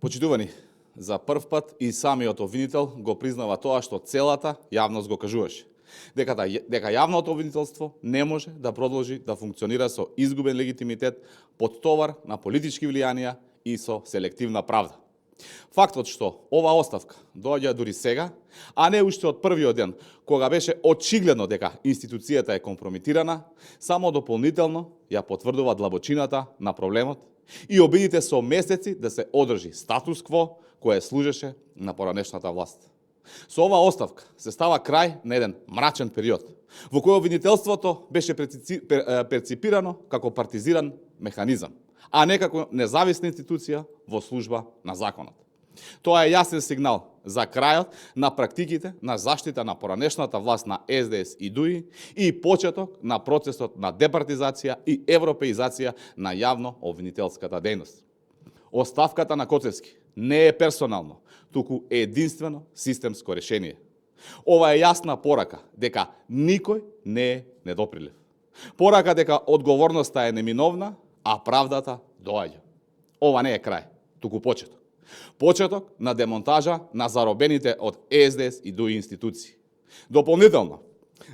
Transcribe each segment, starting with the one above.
Почитувани, за прв пат и самиот обвинител го признава тоа што целата јавност го кажуваше. Дека јавното обвинителство не може да продолжи да функционира со изгубен легитимитет, под товар на политички влијанија и со селективна правда. Фактот што ова оставка доаѓа дури сега, а не уште од првиот ден, кога беше очигледно дека институцијата е компрометирана, само дополнително ја потврдува длабочината на проблемот и обидите со месеци да се одржи статус-кво кое служеше на поранешната власт. Со ова оставка се става крај на еден мрачен период, во кој обвинителството беше перципирано како партизиран механизам, а не како независна институција во служба на законот. Тоа е јасен сигнал за крајот на практиките на заштита на поранешната власт на СДС и ДУИ и почеток на процесот на департизација и европеизација на јавно-обвинителската дејност. Оставката на Коцевски не е персонално, туку единствено системско решение. Ова е јасна порака дека никој не е недоприлив. Порака дека одговорноста е неминовна, а правдата доаѓа. Ова не е крај, туку почеток. Почеток на демонтажа на заробените од СДС и ДУИ институции. Дополнително,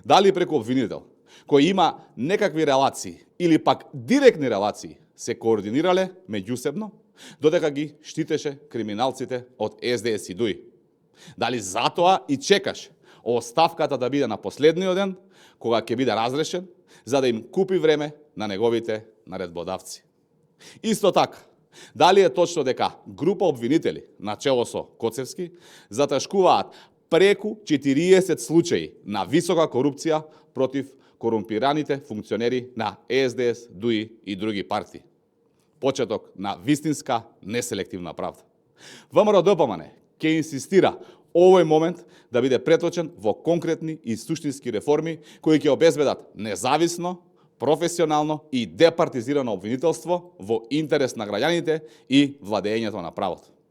дали преку обвинител, кој има некакви релации или пак директни релации, се координирале меѓусебно, додека ги штитеше криминалците од СДС и ДУИ. Дали затоа и чекаш оставката да биде на последниот ден, кога ќе биде разрешен, за да им купи време на неговите наредбодавци. Исто така, дали е точно дека група обвинители, начело со Коцевски, заташкуваат преку 40 случаи на висока корупција против корумпираните функционери на СДС, ДУИ и други партии. Почеток на вистинска неселективна правда. ВМРО-ДПМН ќе инсистира овој момент да биде преточен во конкретни и суштински реформи кои ќе обезбедат независно, професионално и департизирано обвинителство во интерес на граѓаните и владењето на правото.